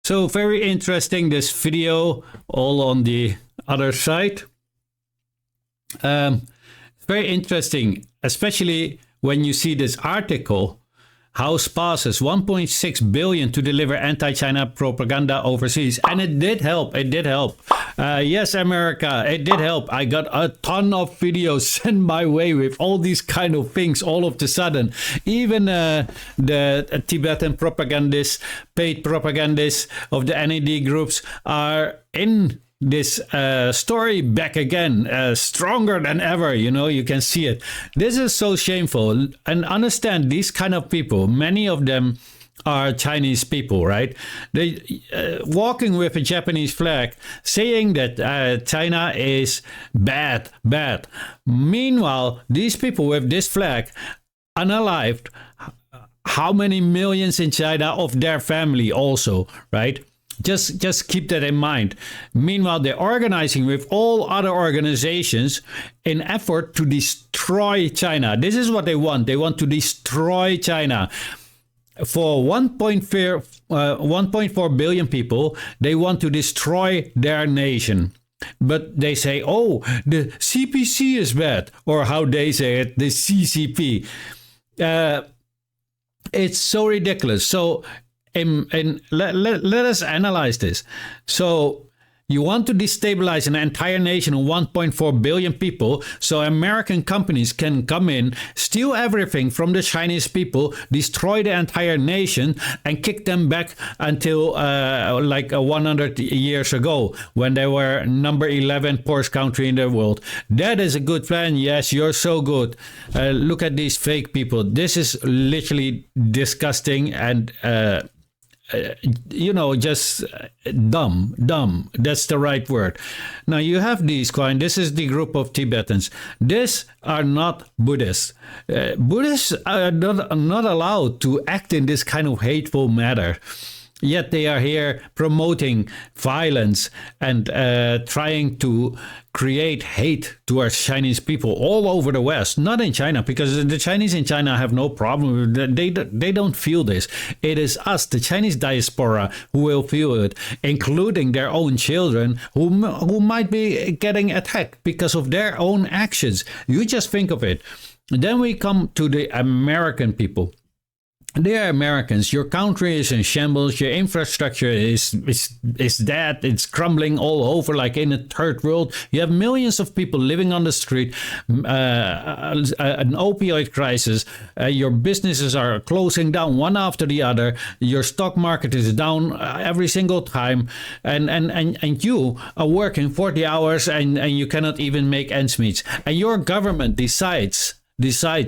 So very interesting, this video, all on the other side. Very interesting, especially when you see this article. House passes 1.6 billion to deliver anti-China propaganda overseas, and it did help. It did help. Yes, America, it did help. I got a ton of videos sent my way with all these kind of things all of a sudden. Even the Tibetan propagandists, paid propagandists of the NED groups are in this story back again, stronger than ever. You can see it. This is so shameful. And understand, these kind of people, many of them are Chinese people, right? They walking with a Japanese flag, saying that China is bad. Meanwhile, these people with this flag unalived how many millions in China of their family also, right? Just keep that in mind. Meanwhile, they're organizing with all other organizations in effort to destroy China. This is what they want. They want to destroy China. For 1.4 billion people, they want to destroy their nation. But they say, oh, the CPC is bad, or how they say it, the CCP. It's so ridiculous. So let us analyze this. So you want to destabilize an entire nation of 1.4 billion people so American companies can come in, steal everything from the Chinese people, destroy the entire nation, and kick them back until 100 years ago when they were number 11 poorest country in the world. That is a good plan. Yes, you're so good. Look at these fake people. This is literally disgusting and just dumb. That's the right word. Now you have these coins. This is the group of Tibetans. These are not Buddhists. Buddhists are not allowed to act in this kind of hateful manner. Yet they are here promoting violence and trying to create hate towards Chinese people all over the West, not in China, because the Chinese in China have no problem with it. They don't feel this. It is us, the Chinese diaspora, who will feel it, including their own children who might be getting attacked because of their own actions. You just think of it. Then we come to the American people. Dear Americans, your country is in shambles. Your infrastructure is dead. It's crumbling all over, like in a third world. You have millions of people living on the street, an opioid crisis. Your businesses are closing down one after the other. Your stock market is down every single time, and you are working 40 hours and you cannot even make ends meet. And your government decides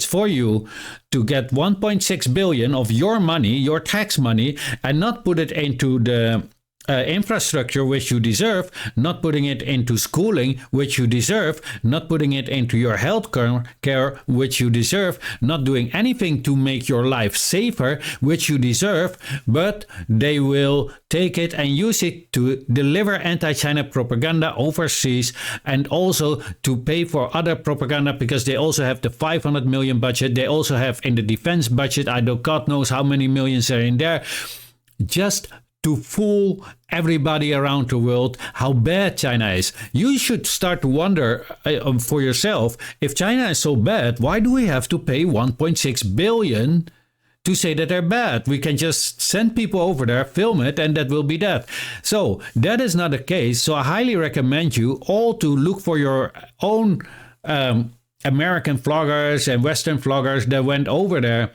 for you to get 1.6 billion of your money, your tax money, and not put it into the infrastructure which you deserve, not putting it into schooling which you deserve, not putting it into your health care which you deserve, not doing anything to make your life safer which you deserve, but they will take it and use it to deliver anti-China propaganda overseas, and also to pay for other propaganda, because they also have the 500 million budget. They also have in the defense budget, God knows how many millions are in there, just to fool everybody around the world how bad China is. You should start to wonder for yourself, if China is so bad, why do we have to pay 1.6 billion to say that they're bad? We can just send people over there, film it, and that will be that. So that is not the case. So I highly recommend you all to look for your own American vloggers and Western vloggers that went over there.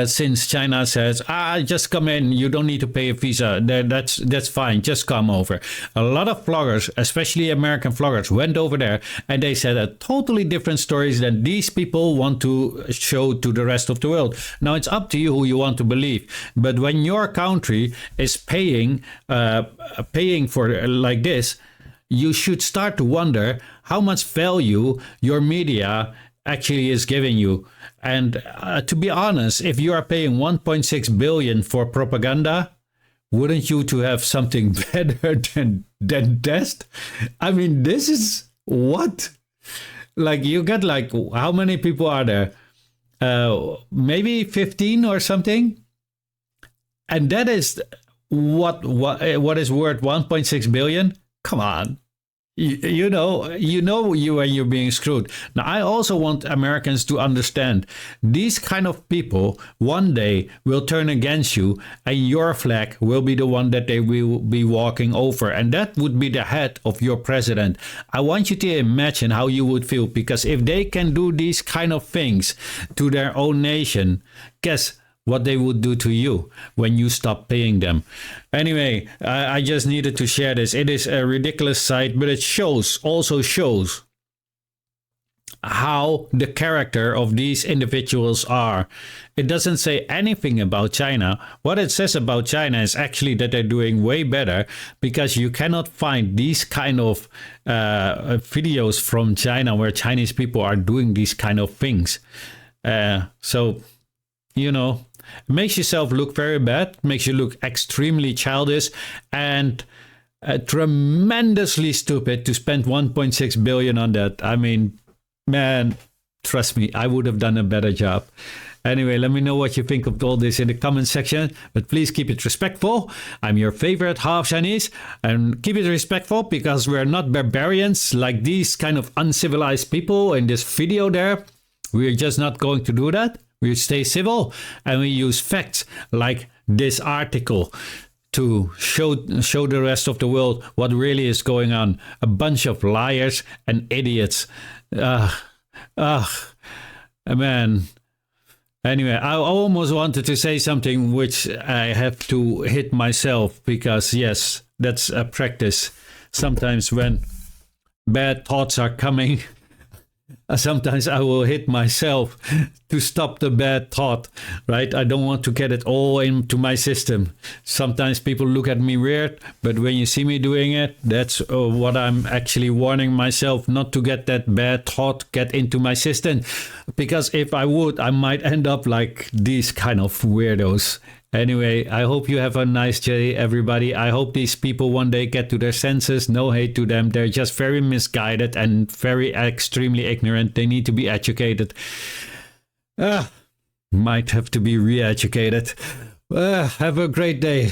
Since China says, just come in, you don't need to pay a visa, that's fine, just come over. A lot of vloggers, especially American vloggers, went over there and they said a totally different stories than these people want to show to the rest of the world. Now it's up to you who you want to believe, but when your country is paying for like this, you should start to wonder how much value your media actually is giving you. And to be honest, if you are paying 1.6 billion for propaganda, wouldn't you to have something better than test? I mean, this is what? Like, you got like, how many people are there? Maybe 15 or something? And that is what is worth 1.6 billion? Come on. You when you're being screwed. Now, I also want Americans to understand these kind of people one day will turn against you, and your flag will be the one that they will be walking over, and that would be the head of your president. I want you to imagine how you would feel, because if they can do these kind of things to their own nation, guess what they would do to you when you stop paying them. Anyway, I just needed to share this. It is a ridiculous sight, but it also shows how the character of these individuals are. It doesn't say anything about China. What it says about China is actually that they're doing way better, because you cannot find these kind of videos from China where Chinese people are doing these kind of things. So, makes yourself look very bad, makes you look extremely childish and tremendously stupid to spend 1.6 billion on that. I mean, man, trust me, I would have done a better job. Anyway, let me know what you think of all this in the comment section, but please keep it respectful. I'm your favorite half Chinese, and keep it respectful, because we're not barbarians like these kind of uncivilized people in this video there. We're just not going to do that. We stay civil, and we use facts like this article to show the rest of the world what really is going on. A bunch of liars and idiots. Man. Anyway, I almost wanted to say something which I have to hit myself, because yes, that's a practice. Sometimes when bad thoughts are coming, sometimes I will hit myself to stop the bad thought, right? I don't want to get it all into my system. Sometimes people look at me weird, but when you see me doing it, that's what I'm actually warning myself not to get that bad thought get into my system. Because if I would, I might end up like these kind of weirdos. Anyway, I hope you have a nice day, everybody. I hope these people one day get to their senses. No hate to them. They're just very misguided and very extremely ignorant. They need to be educated. Might have to be re-educated. Have a great day.